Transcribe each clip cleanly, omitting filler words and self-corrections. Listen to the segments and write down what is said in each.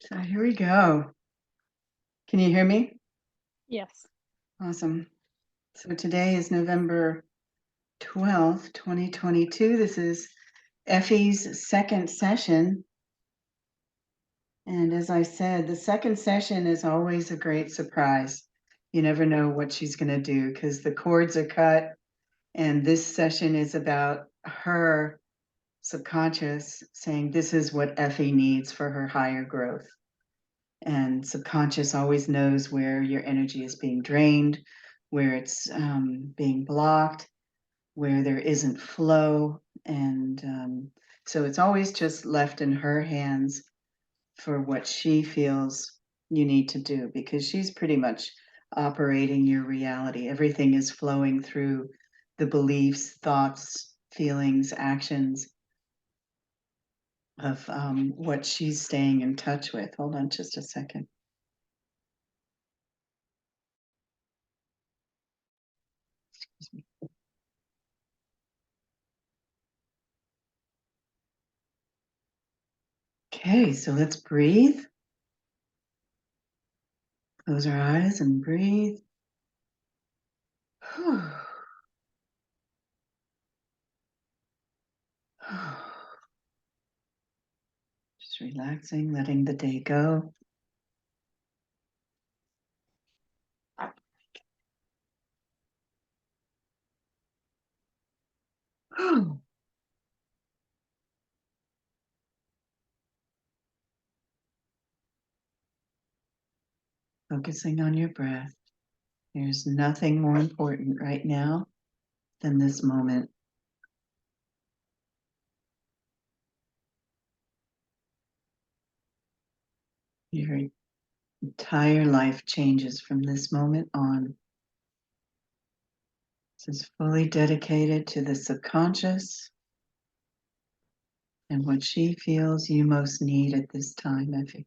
So here we go. Can you hear me? Yes. Awesome. So today is November 12th, 2022. This is Effie's second session. And as I said, the second session is always a great surprise. You never know what she's going to do because the cords are cut. And this session is about her subconscious saying, this is what Effie needs for her higher growth. And subconscious always knows where your energy is being drained, where it's being blocked, where there isn't flow. And so it's always just left in her hands for what she feels you need to do, because she's pretty much operating your reality. Everything is flowing through the beliefs, thoughts, feelings, actions of what she's staying in touch with. Hold on just a second. Okay, so let's breathe. Close our eyes and breathe. Just relaxing, letting the day go. Focusing on your breath. There's nothing more important right now than this moment. Your entire life changes from this moment on. This is fully dedicated to the subconscious and what she feels you most need at this time, Effie.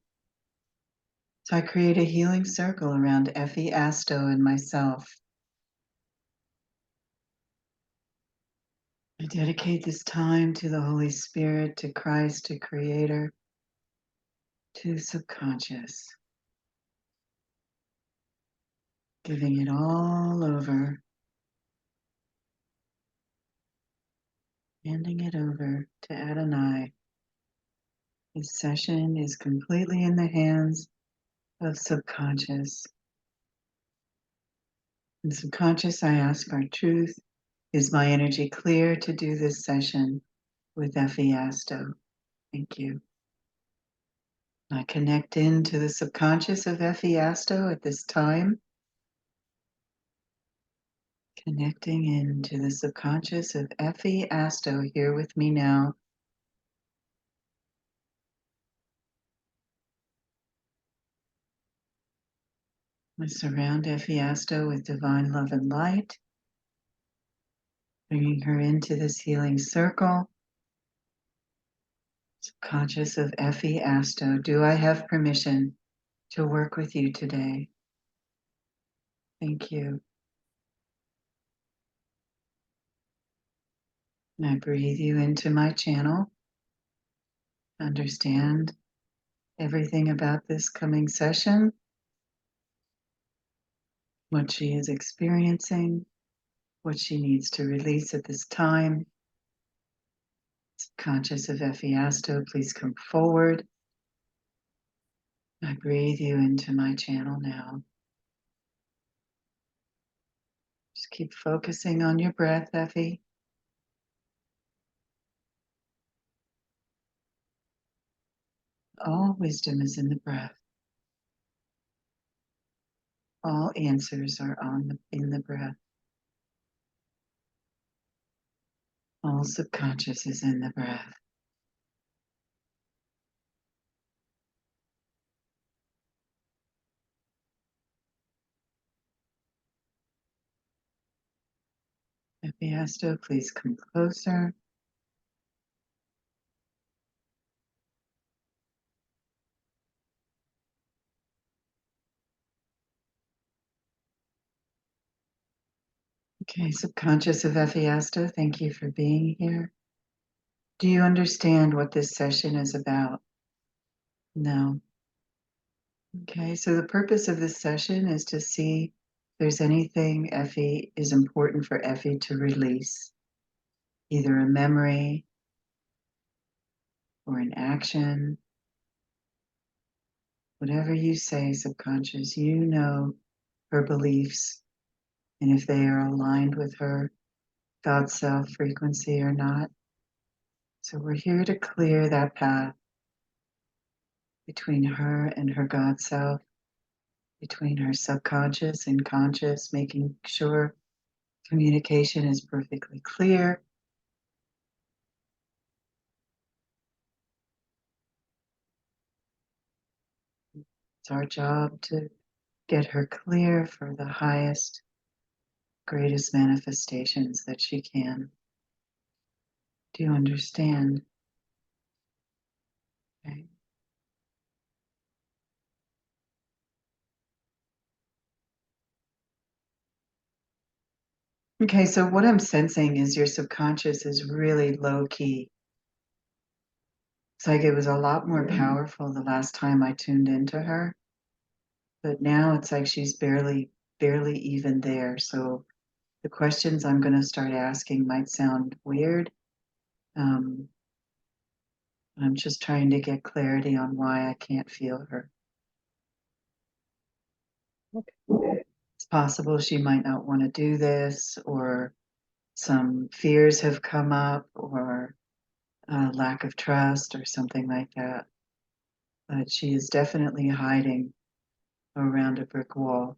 So I create a healing circle around Effie Asto and myself. I dedicate this time to the Holy Spirit, to Christ, to Creator, to subconscious, giving it all over, handing it over to Adonai. This session is completely in the hands of subconscious. In subconscious, I ask our truth. Is my energy clear to do this session with Effie Asto? Thank you. I connect into the subconscious of Effie Asto at this time. Connecting into the subconscious of Effie Asto here with me now. I surround Effie Asto with divine love and light, bringing her into this healing circle. Subconscious of Effie Asto, do I have permission to work with you today? Thank you. And I breathe you into my channel. Understand everything about this coming session, what she is experiencing, what she needs to release at this time. Conscious of Effie Asto, please come forward. I breathe you into my channel now. Just keep focusing on your breath, Effie. All wisdom is in the breath. All answers are in the breath. All subconscious is in the breath. Effie Asto, please come closer. Okay, subconscious of Effie Asto, thank you for being here. Do you understand what this session is about? No. Okay, so the purpose of this session is to see if there's anything Effie is important for Effie to release, either a memory or an action. Whatever you say, subconscious, you know her beliefs and if they are aligned with her God self frequency or not. So we're here to clear that path between her and her God self, between her subconscious and conscious, making sure communication is perfectly clear. It's our job to get her clear for the highest, greatest manifestations that she can. Do you understand? Okay. Okay, so what I'm sensing is your subconscious is really low key. It's like it was a lot more powerful the last time I tuned into her, but now it's like she's barely even there. So the questions I'm going to start asking might sound weird. Um, I'm just trying to get clarity on why I can't feel her. Okay. It's possible she might not want to do this, or some fears have come up, or lack of trust, or something like that. But she is definitely hiding around a brick wall.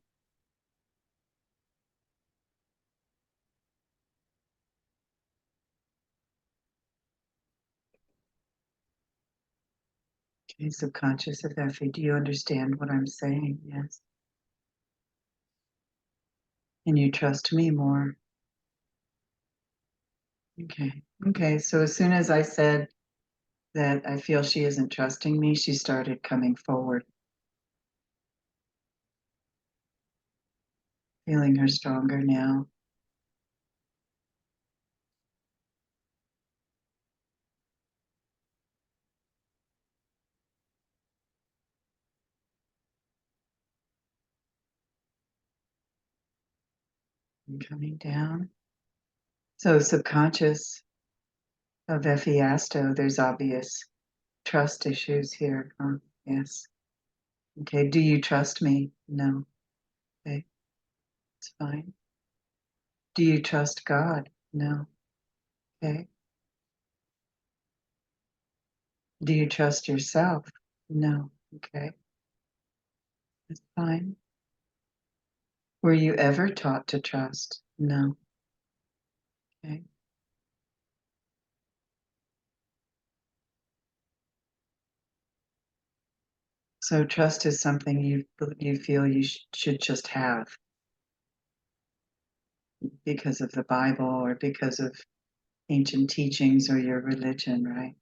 Okay, subconscious of Effie, do you understand what I'm saying? Yes. And you trust me more. Okay. Okay. So as soon as I said that I feel she isn't trusting me, she started coming forward, feeling her stronger now. And coming down. So subconscious of Effie Asto, there's obvious trust issues here. Huh? Yes. Okay. Do you trust me? No. Okay. It's fine. Do you trust God? No. Okay. Do you trust yourself? No. Okay. That's fine. Were you ever taught to trust? No. Okay. So trust is something you feel you should just have because of the Bible or because of ancient teachings or your religion, right?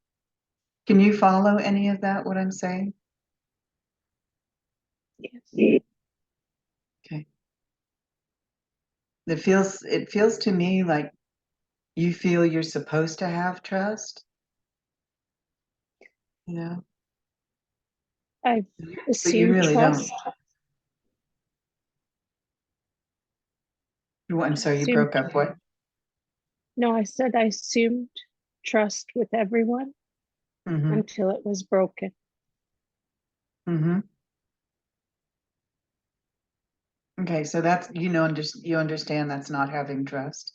Can you follow any of that, what I'm saying? Yes. Okay. It feels to me like you feel you're supposed to have trust, you know, I've but you assumed really don't. trust. I'm I sorry, you assumed, broke up. What? no, I said I assumed trust with everyone Mm-hmm. until it was broken. Mm-hmm. Okay, so that's you understand that's not having trust.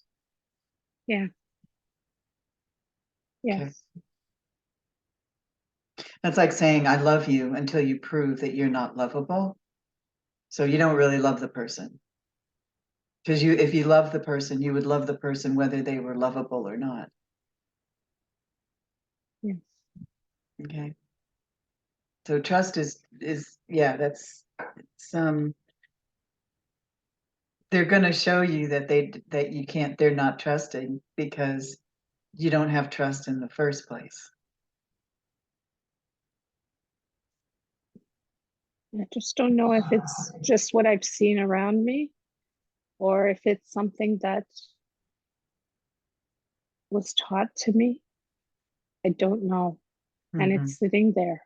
Yeah. Okay. Yes. That's like saying I love you until you prove that you're not lovable. So you don't really love the person. Because if you love the person, you would love the person whether they were lovable or not. Yes. Okay. So trust is yeah, that's some they're gonna show you that you can't they're not trusting because you don't have trust in the first place. I just don't know if it's just what I've seen around me or if it's something that was taught to me. I don't know. And Hmm. it's sitting there.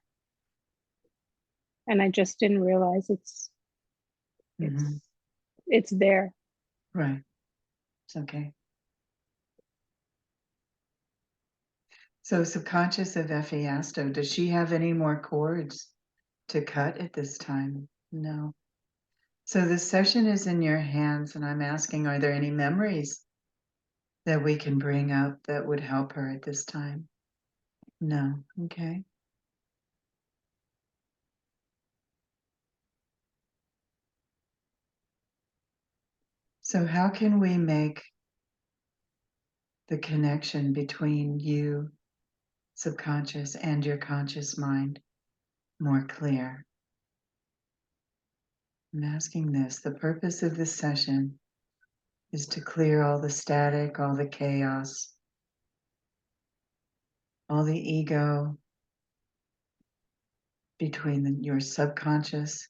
and I just didn't realize it's Mhm. it's there. Right. It's okay. So subconscious of Effie Asto, does she have any more cords to cut at this time? No. So this session is in your hands, and I'm asking, are there any memories that we can bring up that would help her at this time? No. Okay. So how can we make the connection between you, subconscious, and your conscious mind more clear? I'm asking this. The purpose of this session is to clear all the static, all the chaos, all the ego between your subconscious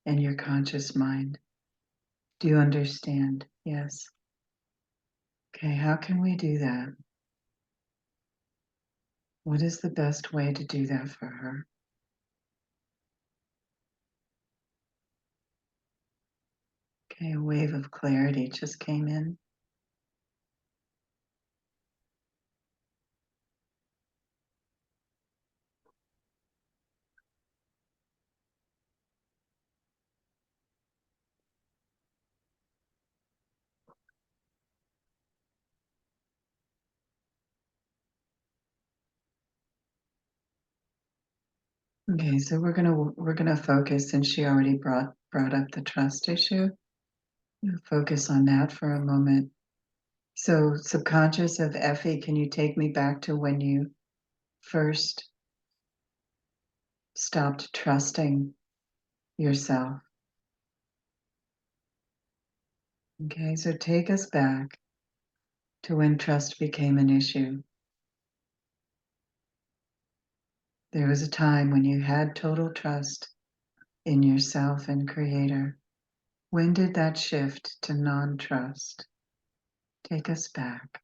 and your conscious mind. Do you understand? Yes. Okay, how can we do that? What is the best way to do that for her? Okay, a wave of clarity just came in. Okay, so we're gonna focus, since she already brought up the trust issue. Focus on that for a moment. So, subconscious of Effie, can you take me back to when you first stopped trusting yourself? Okay, so take us back to when trust became an issue. There was a time when you had total trust in yourself and Creator. When did that shift to non-trust? Take us back.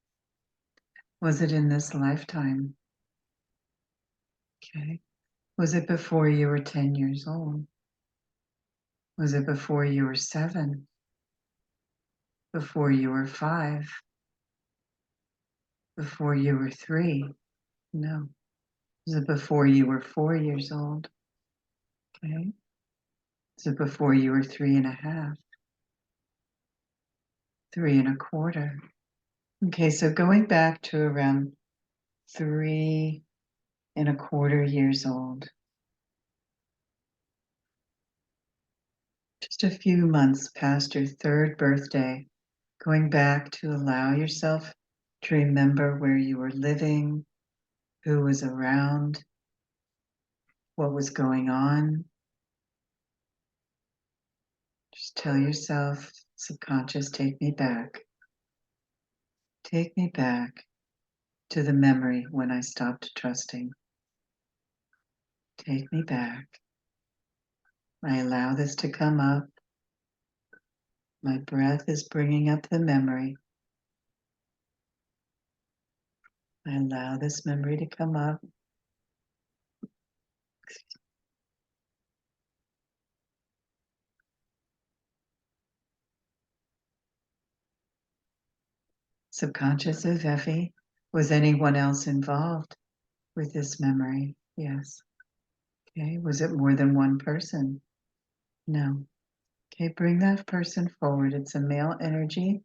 Was it in this lifetime? Okay. Was it before you were 10 years old? Was it before you were 7? Before you were 5? Before you were 3? No. Was it before you were 4 years old? Okay. Was it before you were 3.5? 3.25? Okay, so going back to around 3.25 years old, just a few months past your 3rd birthday, going back to allow yourself to remember where you were living, who was around, what was going on. Just tell yourself, subconscious, take me back. Take me back to the memory when I stopped trusting. Take me back. I allow this to come up. My breath is bringing up the memory. I allow this memory to come up. Subconscious of Effie. Was anyone else involved with this memory? Yes. Okay. Was it more than one person? No. Okay. Bring that person forward. It's a male energy.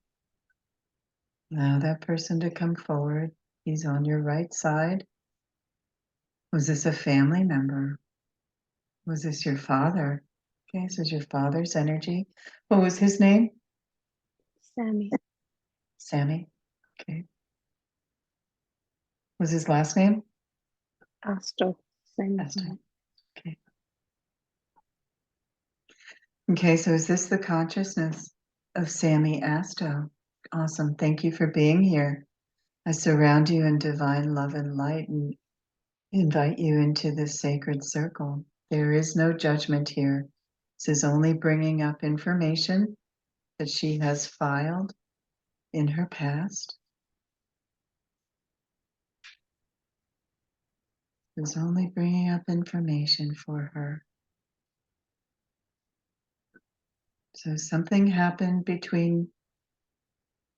Allow that person to come forward. He's on your right side. Was this a family member? Was this your father? Okay, this is your father's energy. What was his name? Sammy, Sammy. Okay. Was his last name? Asto, Sammy. Astor. Okay. Okay, so is this the consciousness of Sammy Asto? Awesome. Thank you for being here. I surround you in divine love and light and invite you into this sacred circle. There is no judgment here. This is only bringing up information that she has filed in her past. It's only bringing up information for her. So something happened between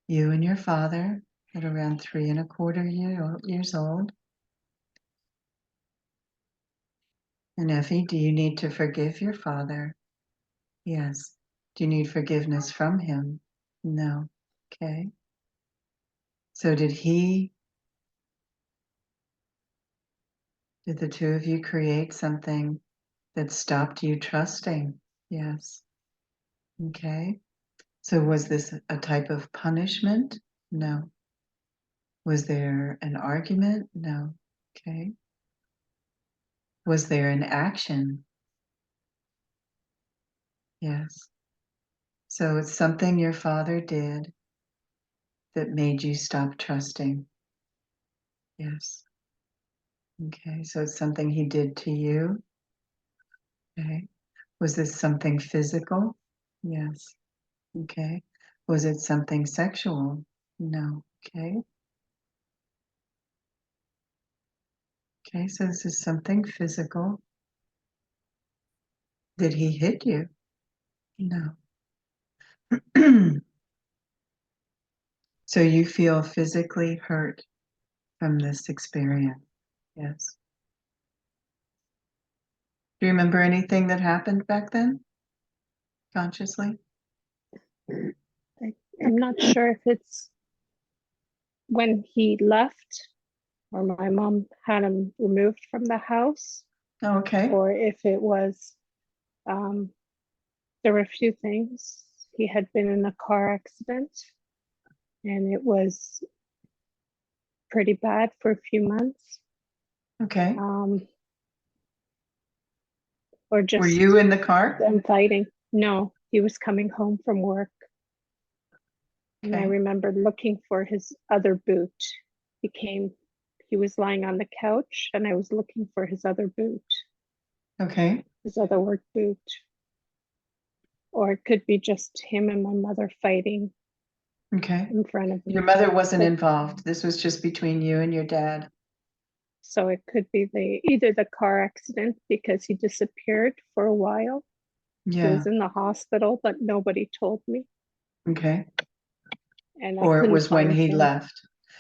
you and your father at around 3¼ years old. And Effie, do you need to forgive your father? Yes. Do you need forgiveness from him? No. Okay. So did the two of you create something that stopped you trusting? Yes. Okay. So was this a type of punishment? No. Was there an argument? No. Okay. Was there an action? Yes. So it's something your father did that made you stop trusting. Yes. Okay. So it's something he did to you. Okay. Was this something physical? Yes. Okay. Was it something sexual? No. Okay. Okay. So this is something physical. Did he hit you? No. So you feel physically hurt from this experience. Yes. Do you remember anything that happened back then? Consciously? I'm not sure if it's when he left or my mom had him removed from the house, Oh, okay. or if it was, there were a few things. He had been in a car accident and it was pretty bad for a few months. Okay. Or Were just you in the car? them fighting. No, he was coming home from work. And I Okay. remember looking for his other boot. He was lying on the couch and I was looking for his other boot, Okay. his other work boot. Or it could be just him and my mother fighting Okay. in front of Your me. mother wasn't But involved. This was just between you and your dad. so it could be either the car accident because he disappeared for a while. He Yeah. was in the hospital, but nobody told me Okay. and I Or it couldn't was when find he him. left.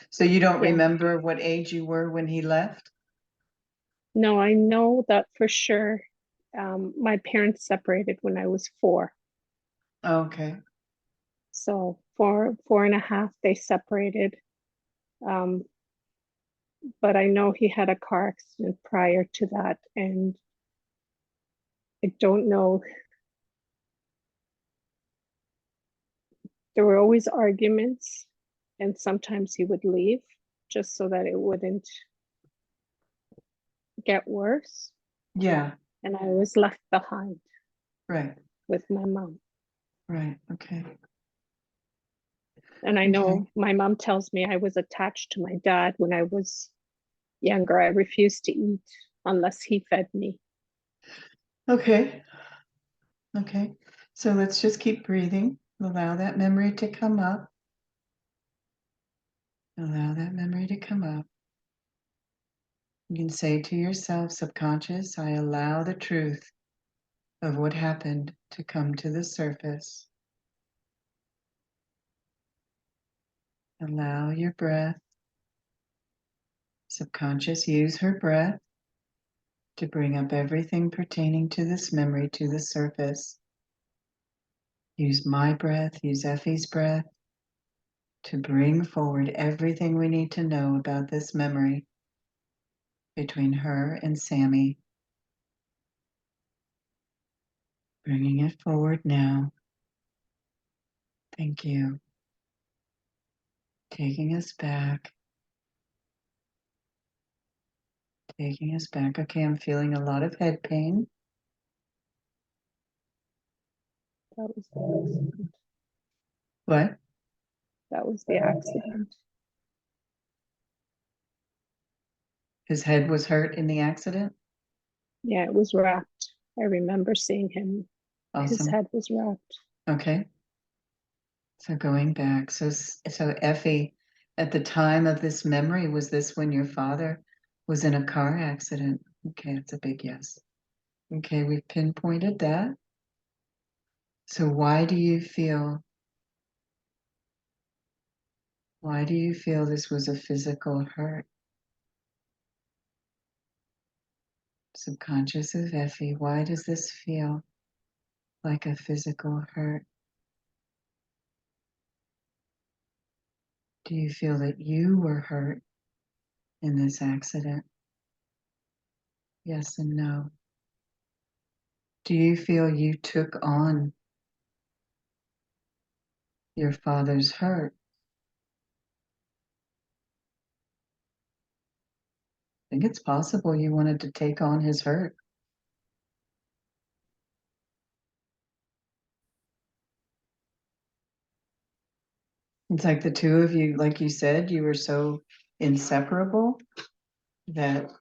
So you don't Yeah. remember what age you were when he left? No, I know that for sure. My parents separated when I was 4. Okay. So 4.5, they separated. Um, but I know he had a car accident prior to that. And I don't know. There were always arguments, and sometimes he would leave just so that it wouldn't get worse. Yeah. And I was left behind Right. with my mom. Right. Okay. And I Okay. know my mom tells me I was attached to my dad when I was younger. I refused to eat unless he fed me. Okay. Okay. So let's just keep breathing. Allow that memory to come up. Allow that memory to come up. You can say to yourself, subconscious, I allow the truth of what happened to come to the surface. Allow your breath. Subconscious, use her breath to bring up everything pertaining to this memory to the surface. Use my breath, use Effie's breath to bring forward everything we need to know about this memory between her and Sammy. Bringing it forward now. Thank you. Taking us back. Taking us back. Okay, I'm feeling a lot of head pain. That was the accident. What? That was the accident. His head was hurt in the accident? Yeah, it was wrapped. I remember seeing him. His Awesome. head was wrapped. Okay. So going back, so Effie, at the time of this memory, was this when your father was in a car accident? Okay, it's a big yes. Okay, we've pinpointed that. So why do you feel this was a physical hurt? Subconscious of Effie, why does this feel like a physical hurt? Do you feel that you were hurt in this accident? Yes and no. Do you feel you took on your father's hurt? I think it's possible you wanted to take on his hurt. It's like the two of you, like you said, you were so inseparable that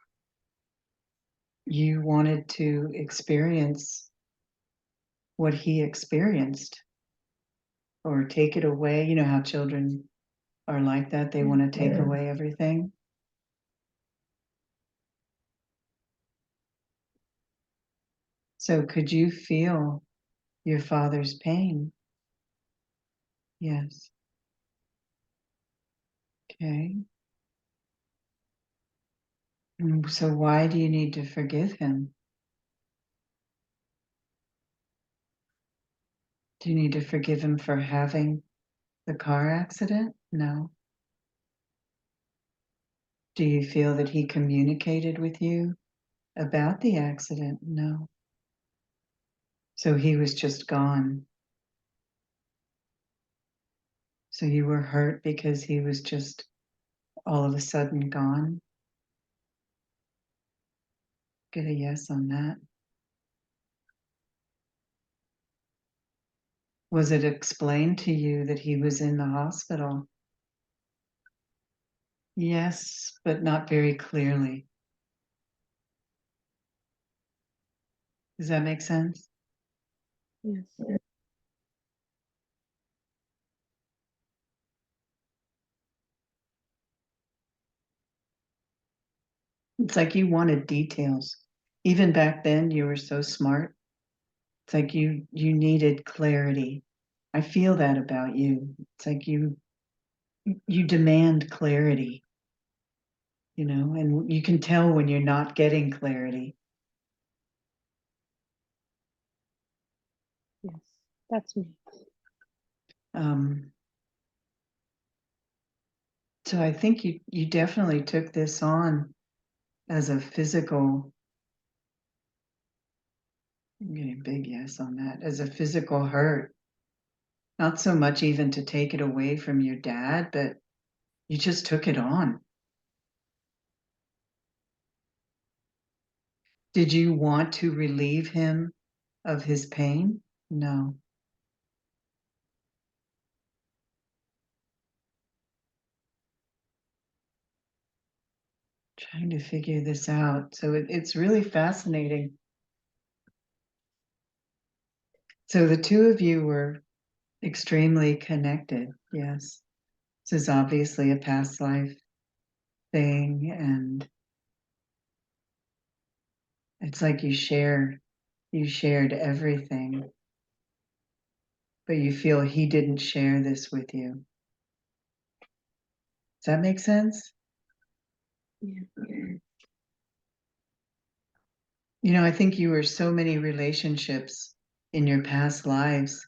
you wanted to experience what he experienced or take it away. You know how children are like that, they want to take away everything. So could you feel your father's pain? Yes. Okay. So why do you need to forgive him? Do you need to forgive him for having the car accident? No. Do you feel that he communicated with you about the accident? No. So he was just gone. So you were hurt because he was just all of a sudden gone? Get a yes on that. Was it explained to you that he was in the hospital? Yes, but not very clearly. Does that make sense? Yes. It's like you wanted details. Even back then, you were so smart. It's like you needed clarity. I feel that about you. It's like you demand clarity, and you can tell when you're not getting clarity. Yes, that's me. Um, so I think you definitely took this on as a physical. I'm getting a big yes on that, as a physical hurt. Not so much even to take it away from your dad, but you just took it on. Did you want to relieve him of his pain? No. Trying to figure this out. So it's really fascinating. So the two of you were extremely connected. Yes. This is obviously a past life thing. And it's like you shared everything, but you feel he didn't share this with you. Does that make sense? Yeah. I think you were so many relationships in your past lives,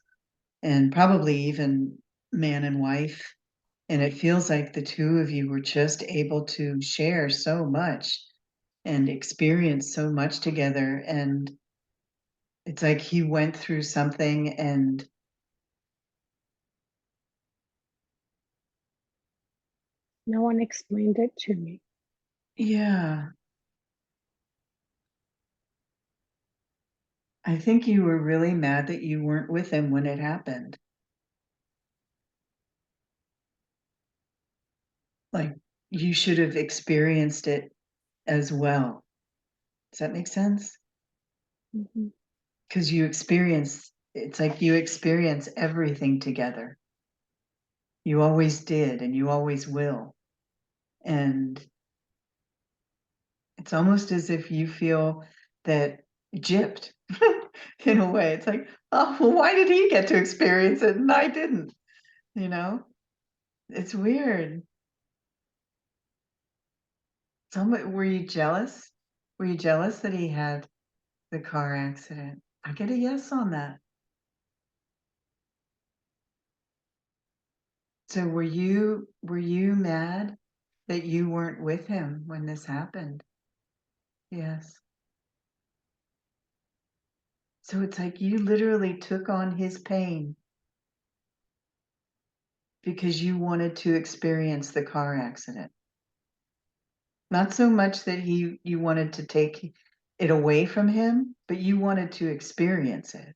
and probably even man and wife. And it feels like the two of you were just able to share so much and experience so much together. And it's like he went through something and No one explained it to me. yeah, I think you were really mad that you weren't with him when it happened. Like you should have experienced it as well. Does that make sense? Mhm. Because it's like you experience everything together. You always did, and you always will. And it's almost as if you feel that gypped. in a way. It's like, oh, well, why did he get to experience it and I didn't? You know, it's weird. Were you jealous? Were you jealous that he had the car accident? I get a yes on that. So were you mad that you weren't with him when this happened? Yes. So it's like you literally took on his pain because you wanted to experience the car accident. Not so much that you wanted to take it away from him, but you wanted to experience it.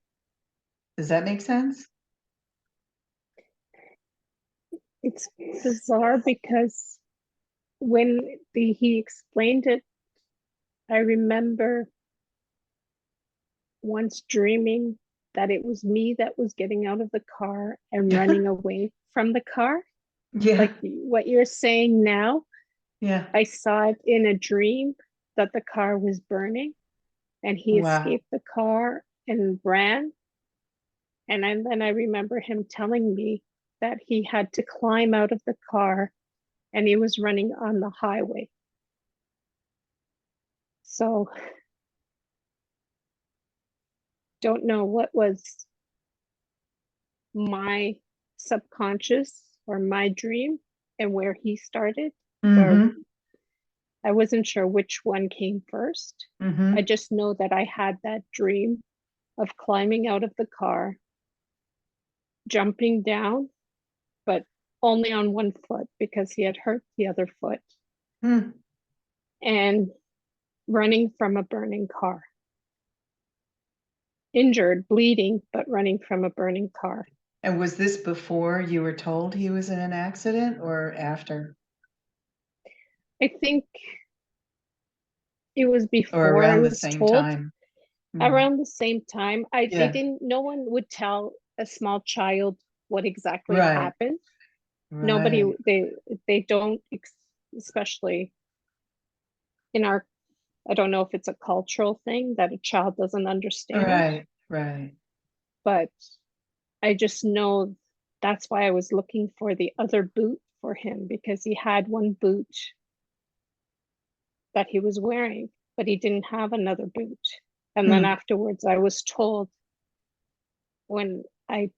Does that make sense? It's bizarre because when he explained it, I remember once dreaming that it was me that was getting out of the car and running away from the car. Yeah. Like what you're saying now, Yeah. I saw it in a dream that the car was burning and he Wow. escaped the car and ran. And then I remember him telling me that he had to climb out of the car and he was running on the highway. So don't know what was my subconscious or my dream and where he started, or Mm-hmm. I wasn't sure which one came first. I Mm-hmm. just know that I had that dream of climbing out of the car, jumping down, but only on one foot because he had hurt the other foot, Hmm. and running from a burning car. Injured, bleeding, but running from a burning car. And was this before you were told he was in an accident or after? I think it was Or before I around the was same told. time? Mhm. Around the same time, they Yeah. didn't, no one would tell a small child what exactly Right. happened. Nobody, Right. they don't, especially in our, I don't know if it's a cultural thing that a child doesn't understand, Right. Right. but I just know that's why I was looking for the other boot for him, because he had one boot that he was wearing, but he didn't have another boot. And then Hmm. afterwards, I was told when I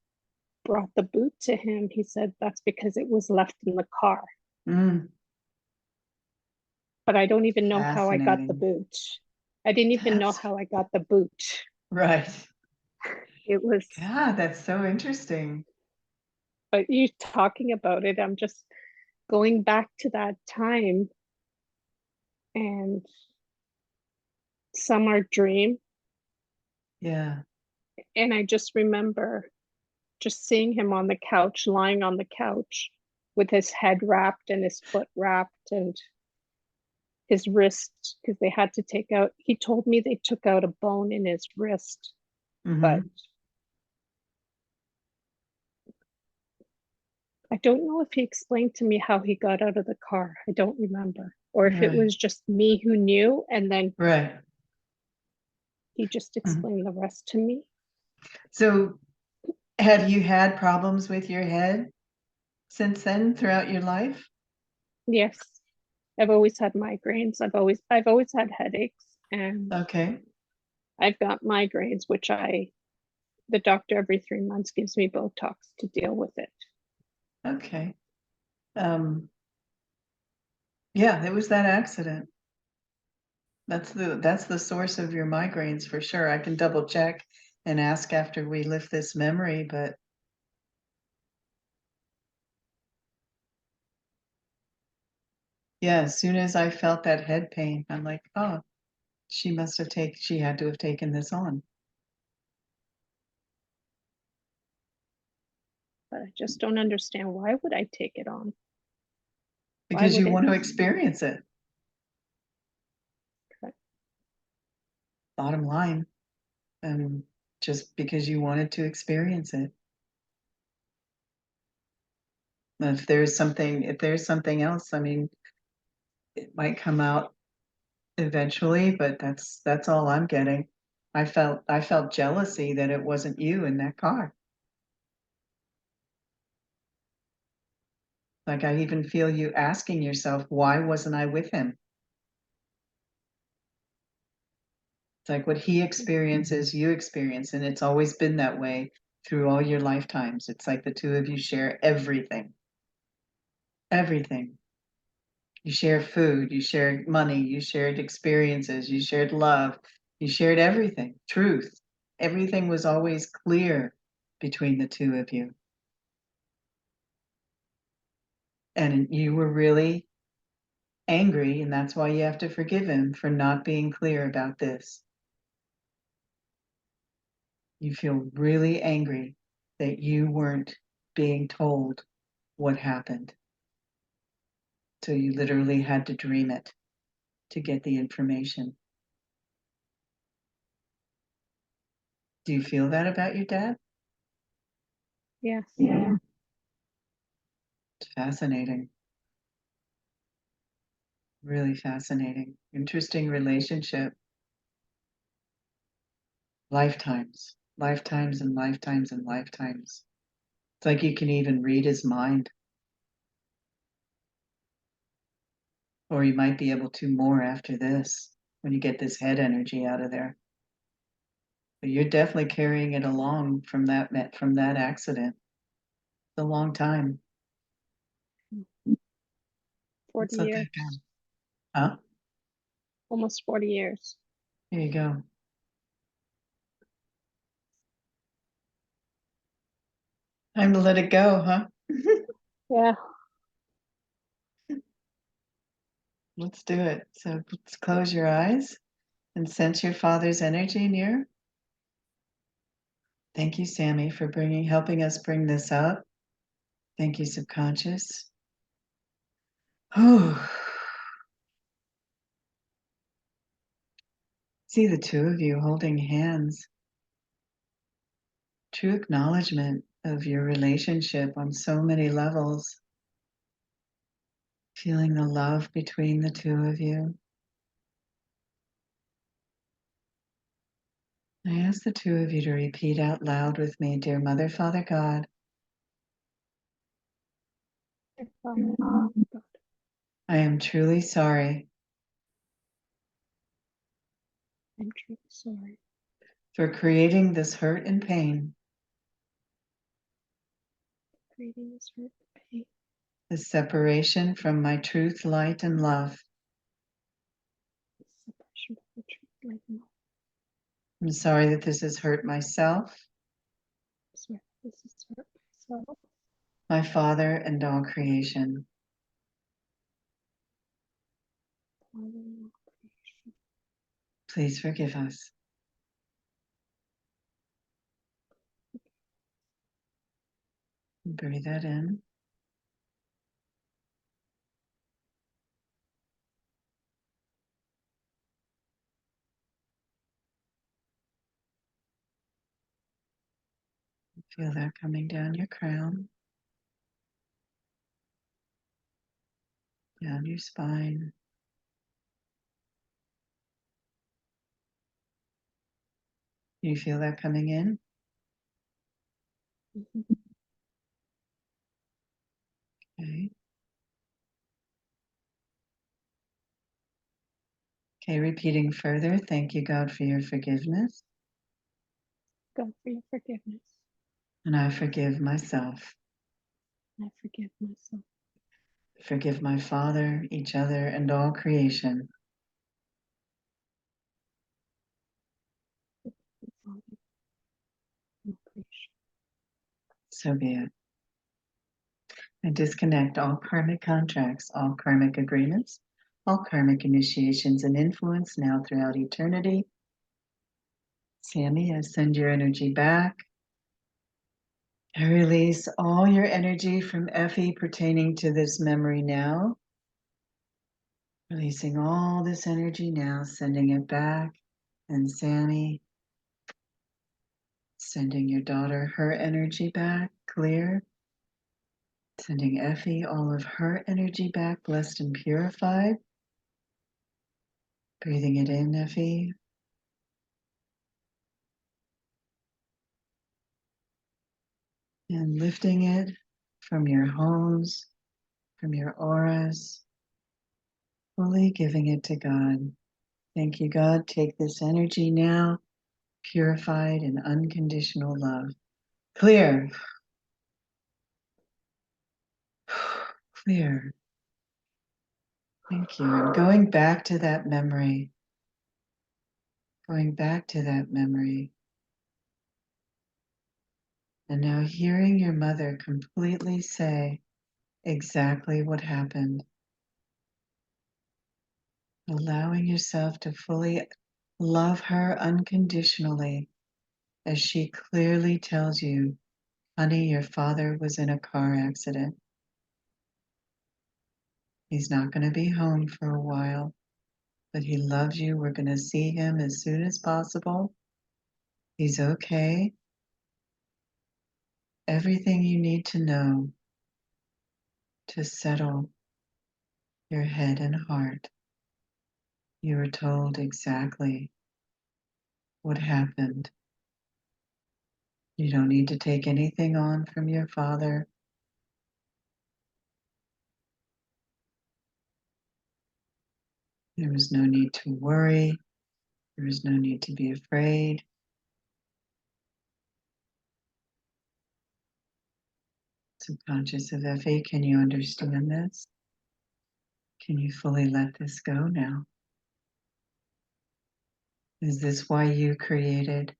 brought the boot to him, he said that's because it was left in the car. Mm. But I don't even know how I got the Fascinating. boot. I didn't even know That's how I got the boot. right. It was, God, that's so interesting. but you talking about it, I'm just going back to that time, and some are dream. Yeah. And I just remember just seeing him on the couch, lying on the couch with his head wrapped and his foot wrapped and his wrist, because they had to take out, he told me they took out a bone in his wrist, but Mm-hmm. I don't know if he explained to me how he got out of the car. I don't remember. Or if it Right. was just me who knew and then Right. he just Mhm. explained the rest to me. So have you had problems with your head since then throughout your life? Yes. I've always had migraines. I've always had headaches, and Okay. I've got migraines, which the doctor every 3 months gives me Botox to deal with it. Okay. Um, yeah, it was that accident. That's the source of your migraines for sure. I can double check and ask after we lift this memory, but yeah, as soon as I felt that head pain, I'm like, oh, she had to have taken this on But I just don't understand, why would I take it on? Why because would you it? want to experience it. Bottom line, and just because you wanted to experience it. And if there's something else, I mean, it might come out eventually, but that's all I'm getting. I felt jealousy that it wasn't you in that car. Like I even feel you asking yourself, why wasn't I with him? It's like what he experiences, you experience, and it's always been that way through all your lifetimes. It's like the two of you share everything. Everything. You shared food, you shared money, you shared experiences, you shared love, you shared everything, truth. Everything was always clear between the two of you. And you were really angry, and that's why you have to forgive him for not being clear about this. You feel really angry that you weren't being told what happened. So you literally had to dream it to get the information. Do you feel that about your dad? Yes. It's fascinating. Really fascinating. Interesting relationship. Lifetimes, lifetimes and lifetimes and lifetimes. It's like you can even read his mind, or you might be able to more after this when you get this head energy out of there. But you're definitely carrying it along from that accident. It's a long time. 40 Let's look years. at that. Huh? Almost 40 years. Here you go. Time to let it go, huh? Yeah. Let's do it. So let's close your eyes and sense your father's energy near. Thank you, Sammy, for helping us bring this up. Thank you, subconscious. Oh, see the two of you holding hands. True acknowledgement of your relationship on so many levels. Feeling the love between the two of you. I ask the two of you to repeat out loud with me, dear Mother, Father God, Father, God, I am truly sorry I'm truly sorry for creating this hurt and pain, for creating this hurt and pain, this separation from my truth, light, and love. this separation from the truth, light, and love. I'm sorry that this has hurt myself, I'm sorry this is hurt myself, my Father, and all creation. Father, and all creation. Please forgive us. Breathe that in. Feel that coming down your crown, down your spine. You feel that coming in? Mhm. Okay. Okay, repeating further. Thank you, God, for your forgiveness. God, for your forgiveness. And I forgive myself. I forgive myself, Forgive my Father, each other, and all creation. Father, and all creation. So be it. I disconnect all karmic contracts, all karmic agreements, all karmic initiations and influence now throughout eternity. Sammy, I send your energy back. I release all your energy from Effie pertaining to this memory now. Releasing all this energy now, sending it back. And Sammy, sending your daughter her energy back, clear. Sending Effie all of her energy back, blessed and purified. Breathing it in, Effie. And lifting it from your homes, from your auras, fully giving it to God. Thank you, God. Take this energy now, purified in unconditional love. Clear. Clear. Thank you. And going back to that memory, going back to that memory. And now hearing your mother completely say exactly what happened. Allowing yourself to fully love her unconditionally as she clearly tells you, honey, your father was in a car accident. He's not going to be home for a while, but he loves you. We're going to see him as soon as possible. He's okay. Everything you need to know to settle your head and heart. You were told exactly what happened. You don't need to take anything on from your father. There was no need to worry. There is no need to be afraid. Subconscious of Effie, can you understand this? Can you fully let this go now? Is this why you created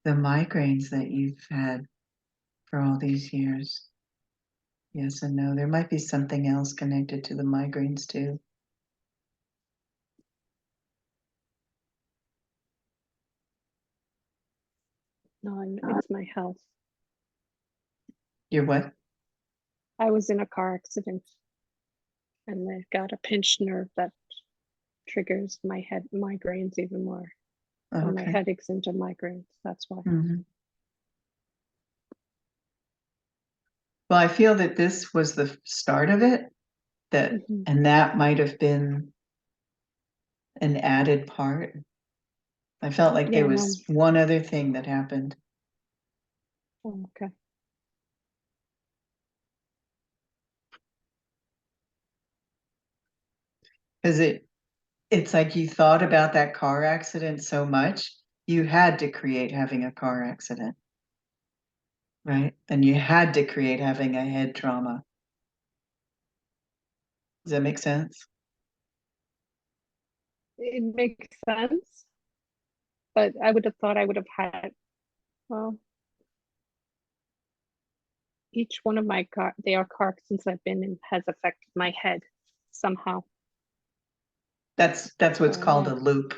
the migraines that you've had for all these years? Yes and no. There might be something else connected to the migraines too. No, it's my health. You're what? I was in a car accident and I got a pinched nerve that triggers my head migraines even more. Oh, And my okay. headaches into migraines. That's why. Mhm. Well, I feel that this was the start of it, and that might have been an added part. I felt like Yeah, there no. was one other thing that happened. Oh, okay. Because it's like you thought about that car accident so much, you had to create having a car accident, right? And you had to create having a head trauma. Does that make sense? It makes sense, but I would have thought I would have had, well, each one of my they are car accidents I've been in has affected my head somehow. That's what's So called yeah, a loop.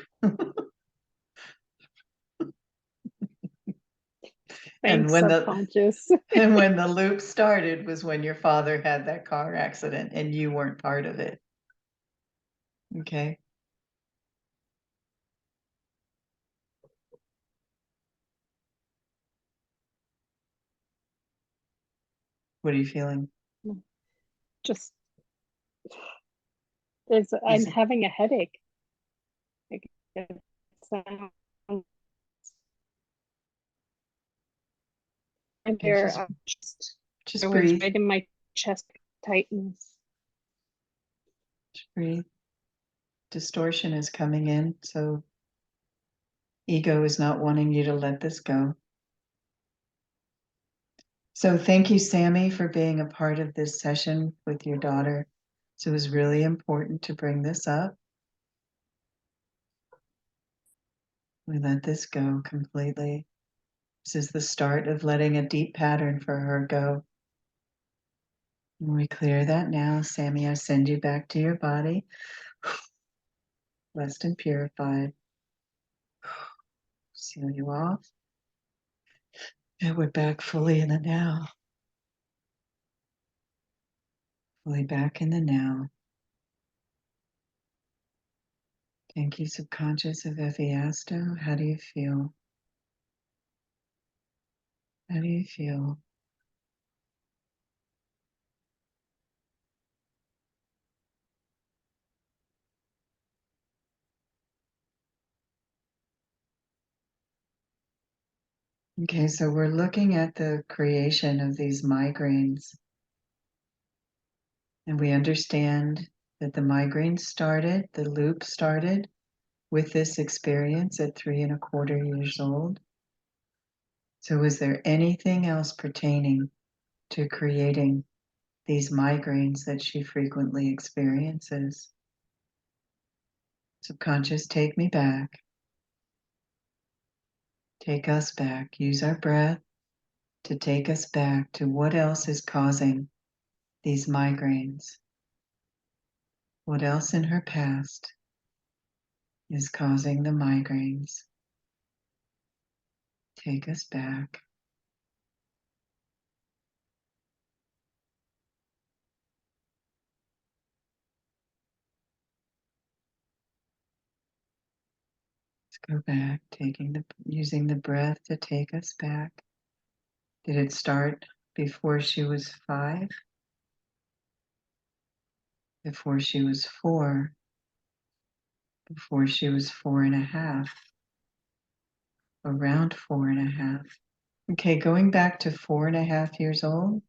And thanks, when the subconscious. and when the loop started was when your father had that car accident and you weren't part of it. Okay. What are you feeling? Just there's I'm Is it having a headache. Like, it's, and okay? there, Just there was breathe. right in my chest tightness. Just breathe. Distortion is coming in, so ego is not wanting you to let this go. So thank you, Sammy, for being a part of this session with your daughter. So it was really important to bring this up. We let this go completely. This is the start of letting a deep pattern for her go. And we clear that now. Sammy, I send you back to your body, blessed and purified. Seal you off. And we're back fully in the now. Fully back in the now. Thank you, subconscious of Effie Asto. How do you feel? How do you feel? Okay, so we're looking at the creation of these migraines. And we understand that the migraine started, the loop started with this experience at 3¼ years old. So is there anything else pertaining to creating these migraines that she frequently experiences? Subconscious, take me back. Take us back. Use our breath to take us back to what else is causing these migraines. What else in her past is causing the migraines? Take us back. Let's go back, using the breath to take us back. Did it start before she was 5? Before she was 4? Before she was 4½? Around 4½? Okay, going back to 4½ years old.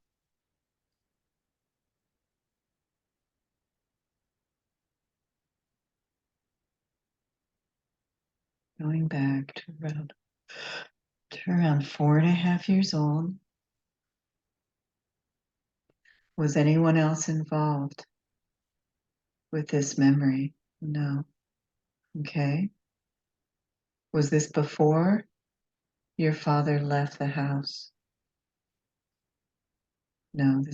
Going back to around 4½ years old. Was anyone else involved with this memory? No. Okay. Was this before your father left the house? No,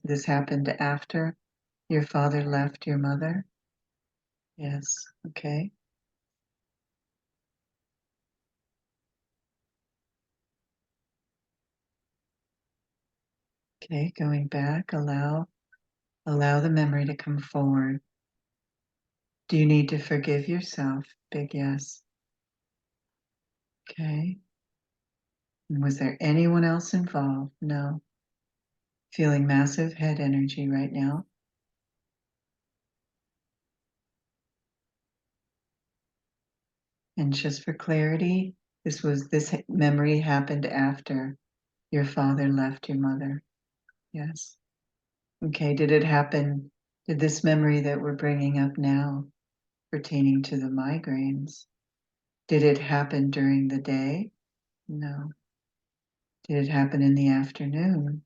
this happened after your father left your mother? Yes. Okay. Okay, going back, allow the memory to come forward. Do you need to forgive yourself? Big yes. Okay. And was there anyone else involved? No. Feeling massive head energy right now. And just for clarity, this memory happened after your father left your mother. Yes. Okay, did this memory that we're bringing up now pertaining to the migraines, did it happen during the day? No. Did it happen in the afternoon?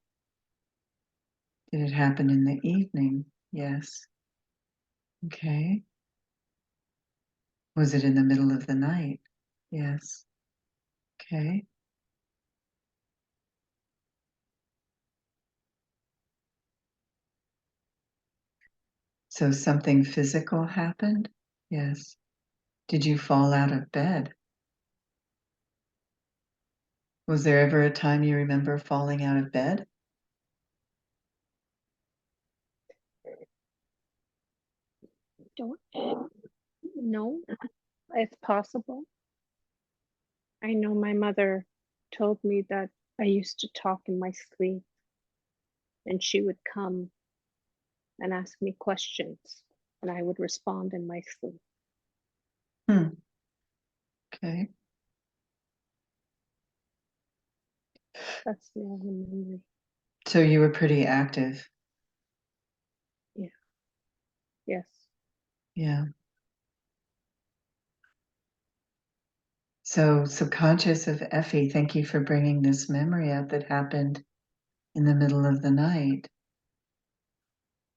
Did it happen in the evening? Yes. Okay. Was it in the middle of the night? Yes. Okay. So something physical happened? Yes. Did you fall out of bed? Was there ever a time you remember falling out of bed? Don't know. It's possible. I know my mother told me that I used to talk in my sleep, and she would come and ask me questions, and I would respond in my sleep. Okay. That's the only memory. So you were pretty active. Yeah. Yes. Yeah. So subconscious of Effie, thank you for bringing this memory up that happened in the middle of the night.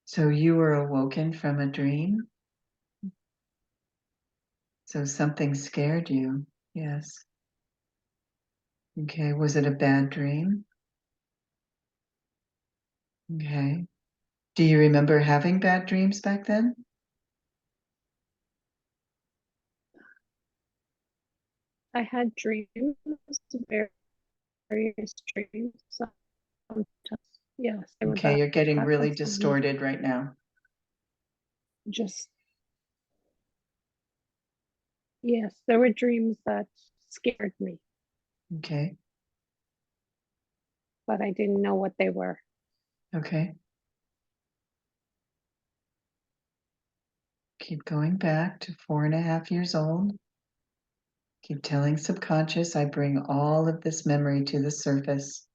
So you were awoken from a dream? So something scared you. Yes. Okay. Was it a bad dream? Okay. Do you remember having bad dreams back then? I had dreams, various dreams. Sometimes, yes, they were Okay, bad. you're getting Bad really ones for me. distorted right now. Just, yes, there were dreams that scared me, Okay. but I didn't know what they were. Okay. Keep going back to 4½ years old. Keep telling subconscious, I bring all of this memory to the surface.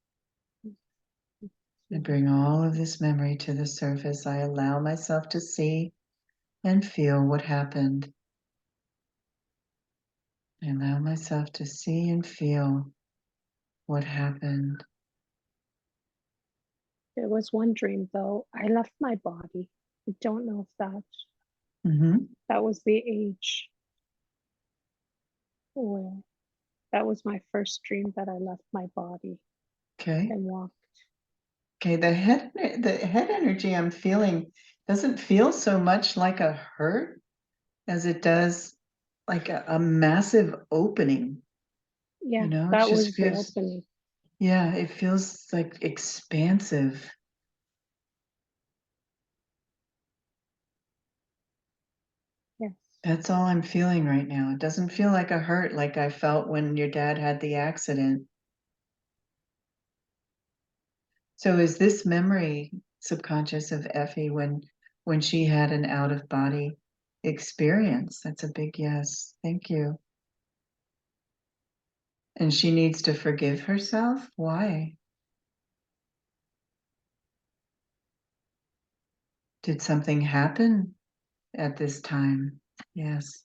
I bring all of this memory to the surface. I allow myself to see and feel what happened. I allow myself to see and feel what happened. There was one dream though. I left my body. I don't know if Mm-hmm. that was the age where that was my first dream that I left my body Okay. and walked. Okay. The head energy I'm feeling doesn't feel so much like a hurt as it does like a massive opening. Yeah, It that just was the feels, opening. yeah, it feels like expansive. Yes. That's all I'm feeling right now. It doesn't feel like a hurt like I felt when your dad had the accident. So is this memory subconscious of Effie when she had an out of body experience? That's a big yes. Thank you. And she needs to forgive herself? Why? Did something happen at this time? Yes.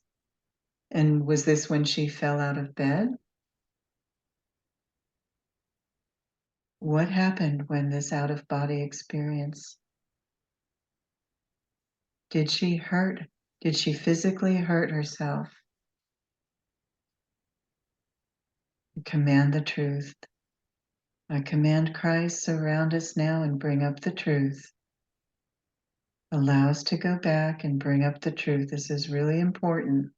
And was this when she fell out of bed? What happened when this out of body experience? Did she hurt? Did she physically hurt herself? Command the truth. I command Christ, surround us now and bring up the truth. Allow us to go back and bring up the truth. This is really important.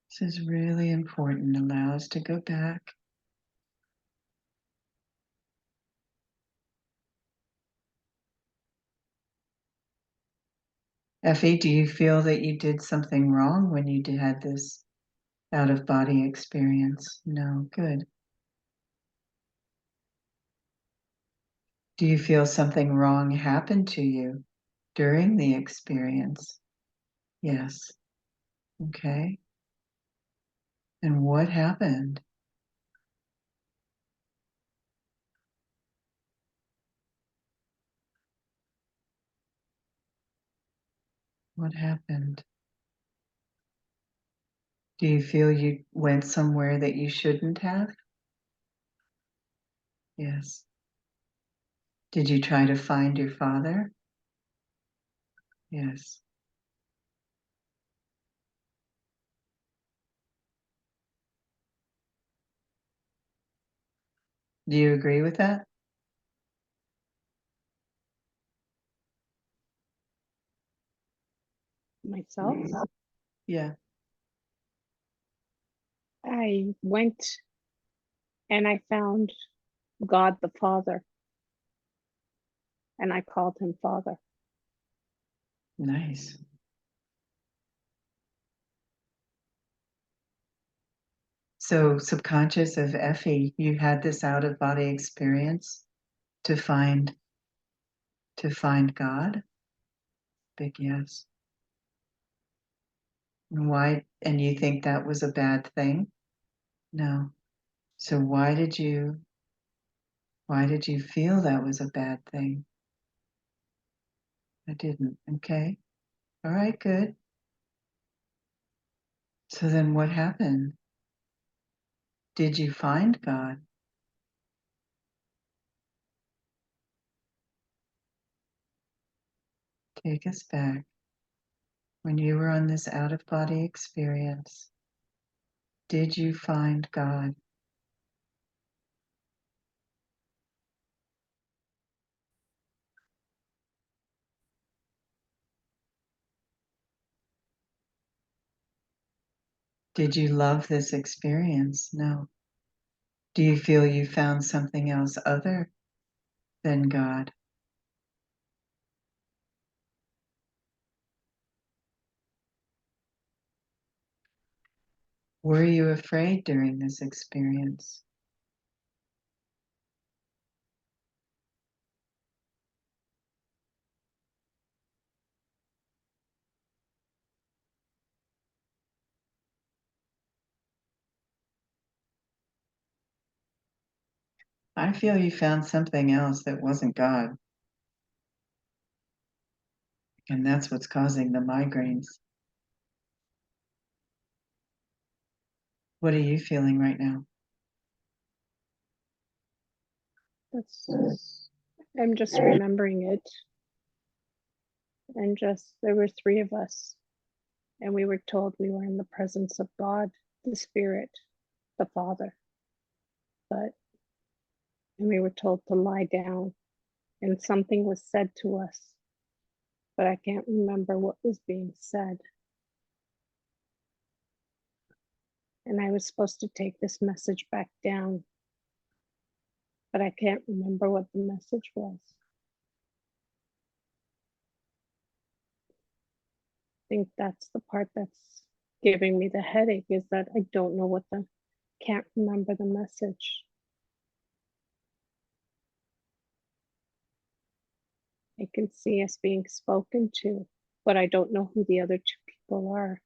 This is really important. Allow us to go back. Effie, do you feel that you did something wrong when you had this out of body experience? No, good. Do you feel something wrong happened to you during the experience? Yes. Okay. And what happened? What happened? Do you feel you went somewhere that you shouldn't have? Yes. Did you try to find your father? Yes. Do you agree with that? Myself, Yeah. I went and I found God the Father and I called him Father. Nice. So subconscious of Effie, you had this out of body experience to find God? Big yes. And why, and you think that was a bad thing? No. So why did you feel that was a bad thing? I didn't. Okay. All right, good. So then what happened? Did you find God? Take us back. When you were on this out of body experience, did you find God? Did you love this experience? No. Do you feel you found something else other than God? Were you afraid during this experience? I feel you found something else that wasn't God. And that's what's causing the migraines. What are you feeling right now? I'm just remembering it. And there were three of us, and we were told we were in the presence of God, the Spirit, the Father. And we were told to lie down, and something was said to us, but I can't remember what was being said. And I was supposed to take this message back down, but I can't remember what the message was. I think that's the part that's giving me the headache, is that I don't know can't remember the message. I can see us being spoken to, but I don't know who the other two people are.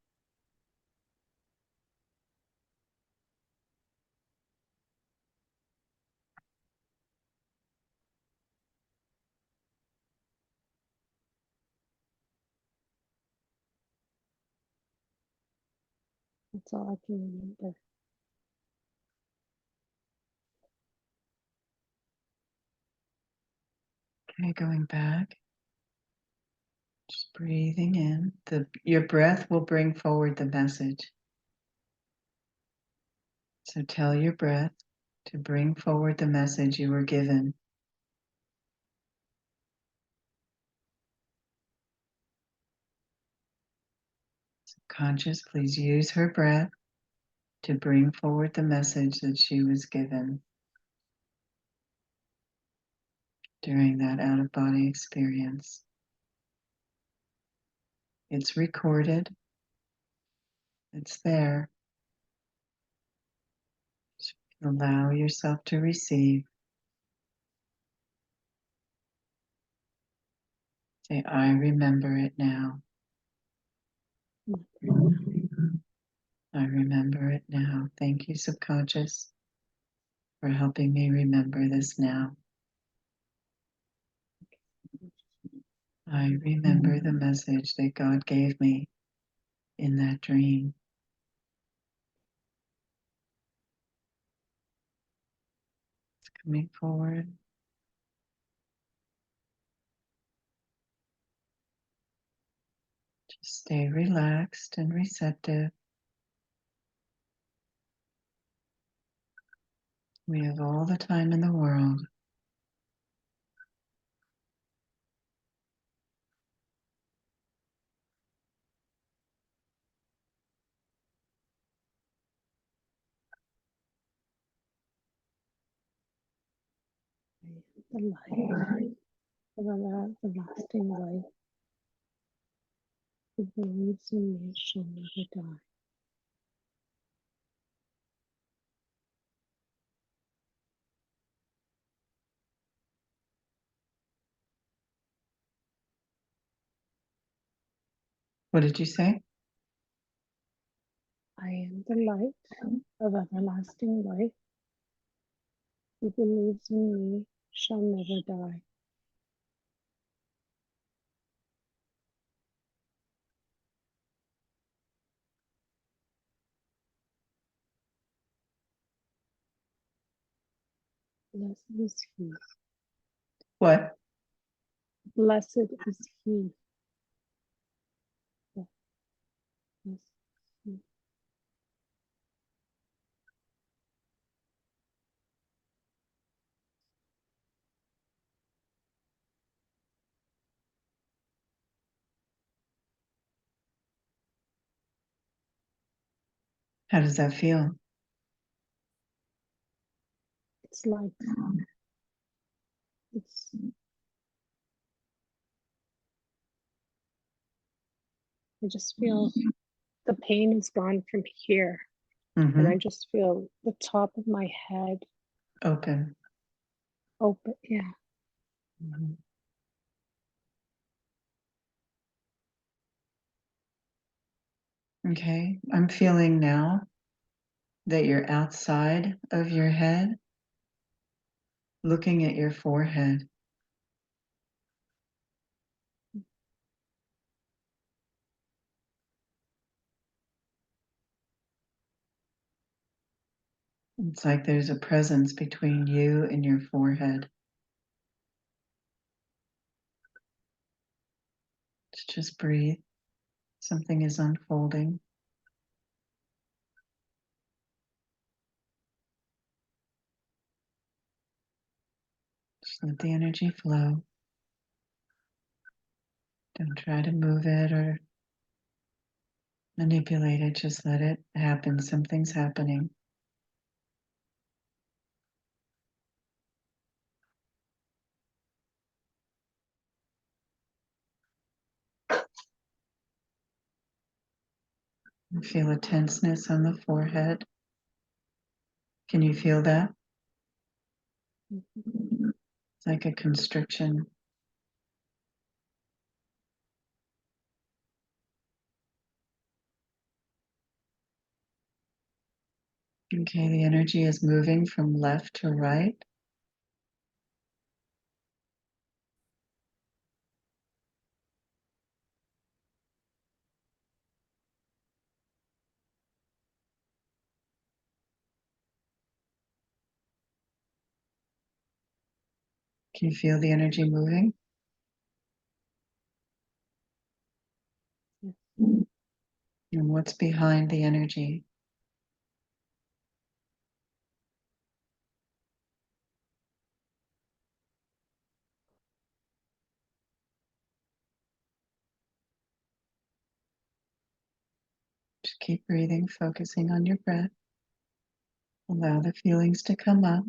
That's all I can remember. Okay, going back. Just breathing in. Your breath will bring forward the message. So tell your breath to bring forward the message you were given. Conscious, please use her breath to bring forward the message that she was given during that out-of-body experience. It's recorded. It's there. Just allow yourself to receive. Say, I remember it now. I remember it now. Thank you, subconscious, for helping me remember this now. I remember the message that God gave me in that dream. It's coming forward. Just stay relaxed and receptive. We have all the time in the world. The light, the lasting light, who believes in me shall never die. What did you say? I am the light of everlasting life. Who believes in me shall never die. Blessed is he. What? Blessed is he. Blessed is he. How does that feel? It's like I just feel the pain is gone from here, and I just feel the top of my head Open. open. Yeah. Mhm. Okay, I'm feeling now that you're outside of your head. looking at your forehead. It's like there's a presence between you and your forehead. Just breathe. Something is unfolding. Just let the energy flow. Don't try to move it or manipulate it. Just let it happen. Something's happening. You feel a tenseness on the forehead. Can you feel that? It's like a constriction. Okay, the energy is moving from left to right. Can you feel the energy moving? And what's behind the energy? Just keep breathing, focusing on your breath. Allow the feelings to come up.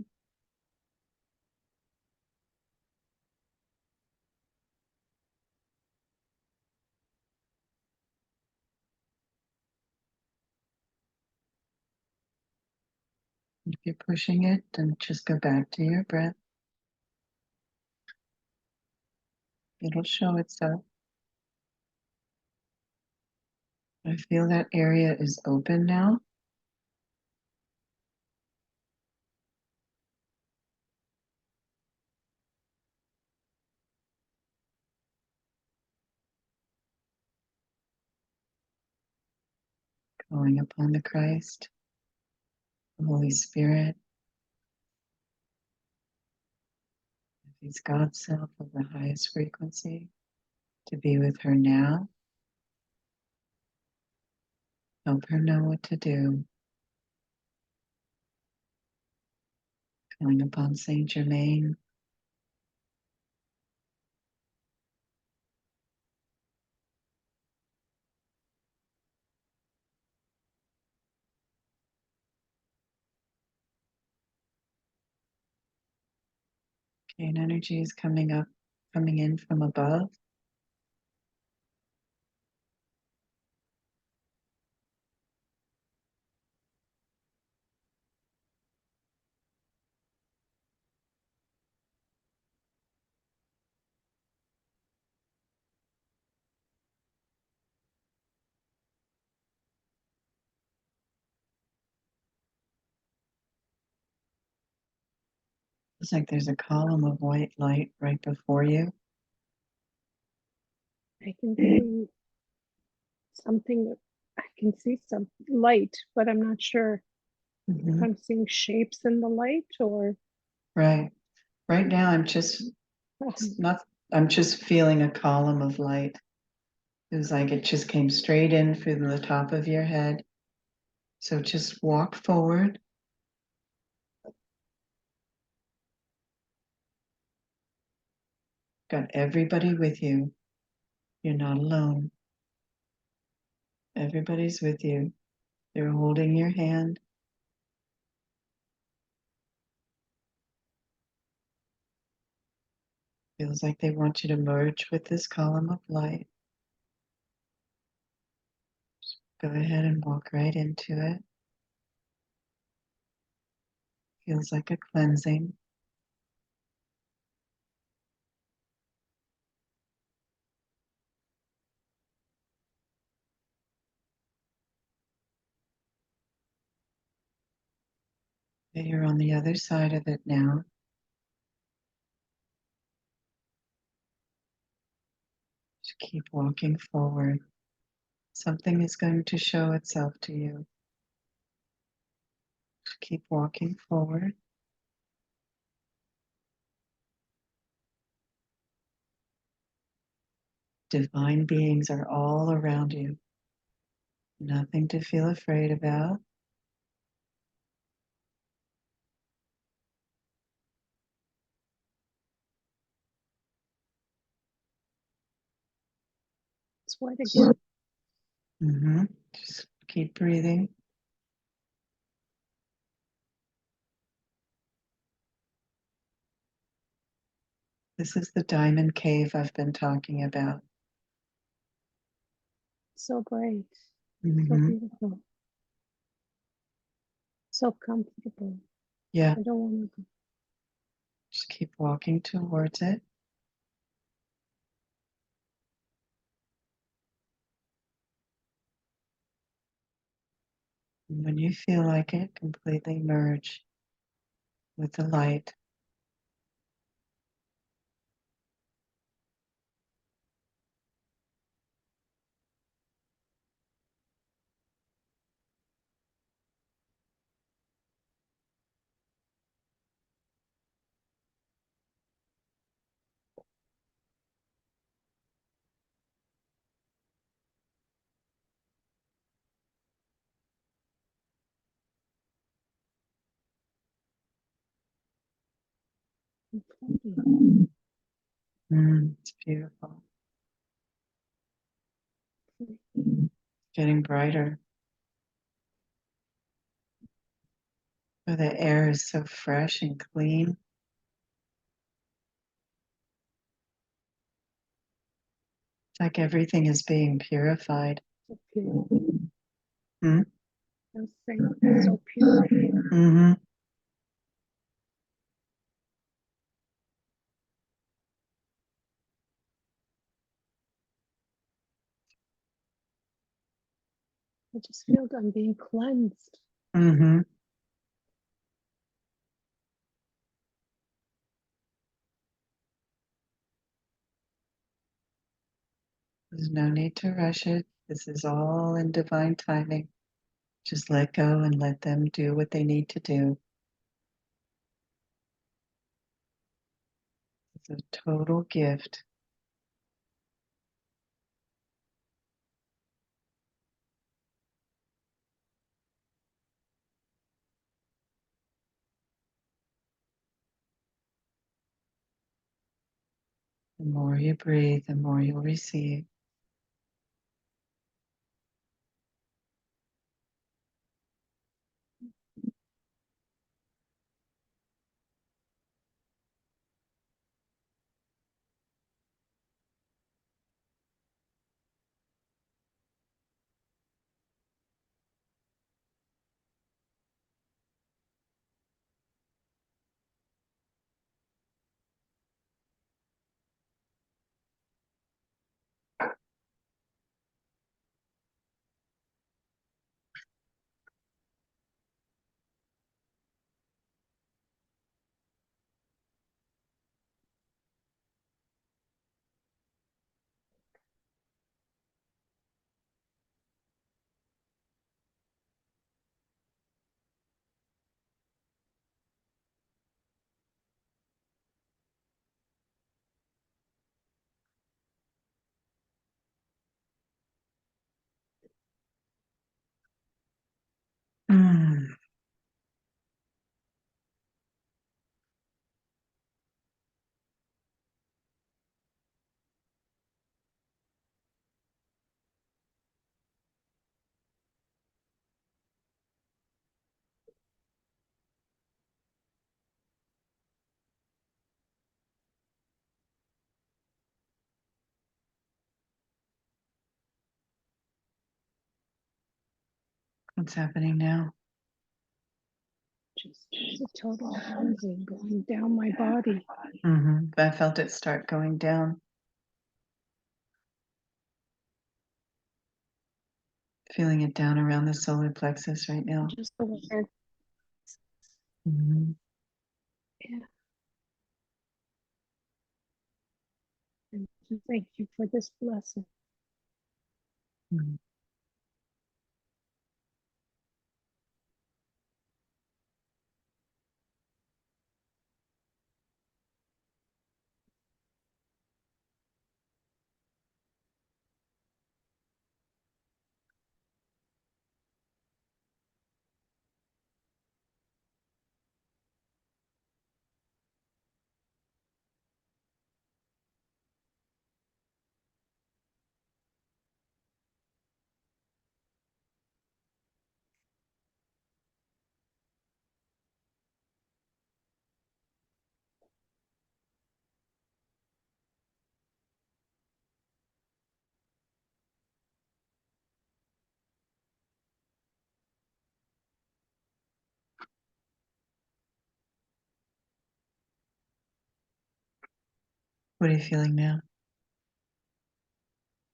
If you're pushing it, then just go back to your breath. It'll show itself. I feel that area is open now. Calling upon the Christ, the Holy Spirit. He's God's self of the highest frequency, to be with her now. Help her know what to do. Calling upon Saint Germain. Okay, and energy is coming up, coming in from above. It's like there's a column of white light right before you. I can see something, I can see some light, but I'm not sure if I'm seeing shapes in the light or Right. Right now, I'm just not, I'm just feeling a column of light. It was like it just came straight in from the top of your head. So just walk forward. Got everybody with you. You're not alone. Everybody's with you. They're holding your hand. Feels like they want you to merge with this column of light. Go ahead and walk right into it. Feels like a cleansing. You're on the other side of it now. Keep walking forward. Something is going to show itself to you. Keep walking forward. Divine beings are all around you. Nothing to feel afraid about. It's what again? Just keep breathing. This is the diamond cave I've been talking about. So bright, so Mhm. beautiful, so comfortable. Yeah, I don't want to go. just keep walking towards it. And when you feel like it, completely merge with the light. I'm floating. It's beautiful. Getting brighter. Where the air is so fresh and clean. It's like everything is being purified. So pure. Hmm? I was saying, so pure. Mm-hmm. I just feel I'm being cleansed. Mm-hmm. There's no need to rush it. This is all in divine timing. Just let go and let them do what they need to do. It's a total gift. The more you breathe, the more you'll receive. Mm. What's happening now? Just it's a total cleansing going down my body. I felt it start going down. Feeling it down around the solar plexus right now. Just aware. Yeah. And to thank you for this blessing. Mm. What are you feeling now?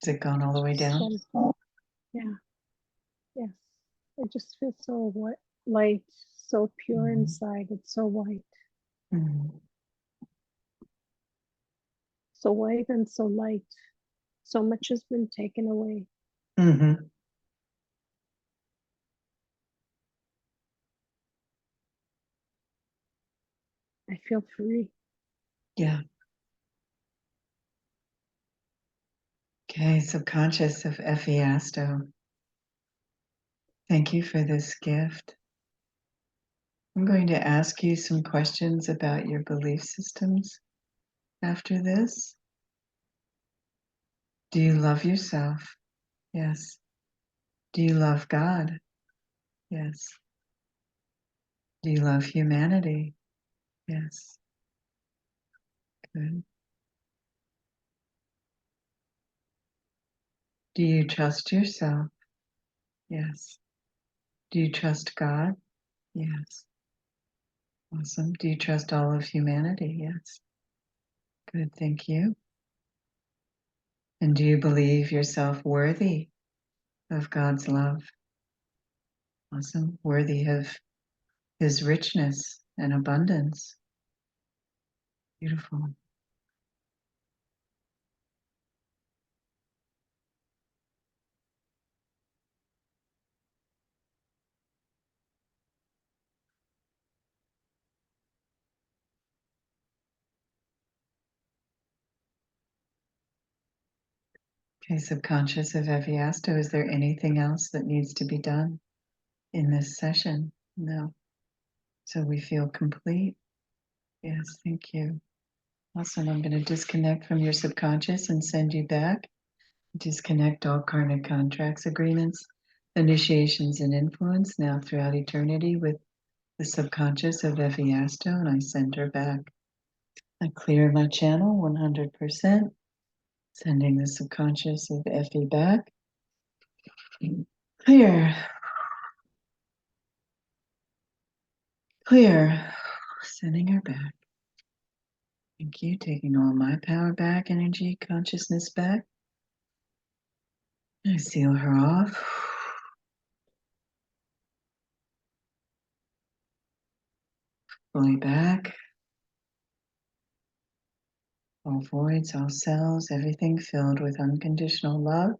Has it gone all the way down? Yeah, yes. I just feel so light, so pure inside. It's so white. Mm. So white and so light. So much has been taken away. Mm-hmm. I feel free. Yeah. Okay, subconscious of Effie Asto. Thank you for this gift. I'm going to ask you some questions about your belief systems after this. Do you love yourself? Yes. Do you love God? Yes. Do you love humanity? Yes. Good. Do you trust yourself? Yes. Do you trust God? Yes. Awesome. Do you trust all of humanity? Yes. Good. Thank you. And do you believe yourself worthy of God's love? Awesome. Worthy of His richness and abundance. Beautiful. Okay, subconscious of Eviasto, is there anything else that needs to be done in this session? No. So we feel complete? Yes, thank you. Awesome. I'm going to disconnect from your subconscious and send you back. Disconnect all karmic contracts, agreements, initiations, and influence now throughout eternity with the subconscious of Eviasto, and I send her back. I clear my channel 100%, sending the subconscious of Effie back. Clear. Clear. Sending her back. Thank you. Taking all my power back, energy, consciousness back. I seal her off. Fully back. All voids, all cells, everything filled with unconditional love.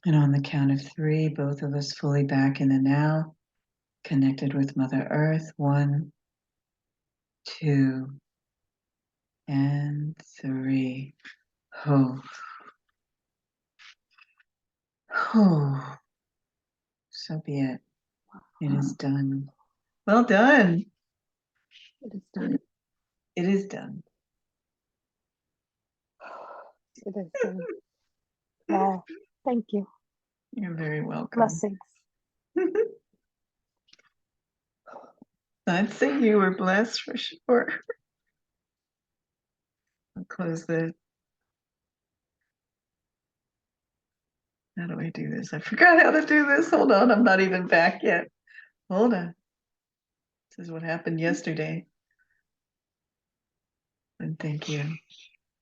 And on the count of 3, both of us fully back in the now, connected with Mother Earth. 1, 2, and 3. Oh. Oh. So be it. It is done. Well done. It is done. It is done. It is done. Wow. Thank you. You're very welcome. Blessings. I'd say you were blessed for sure. I'll close the. How do I do this? I forgot how to do this. Hold on, I'm not even back yet. Hold on. This is what happened yesterday. And thank you.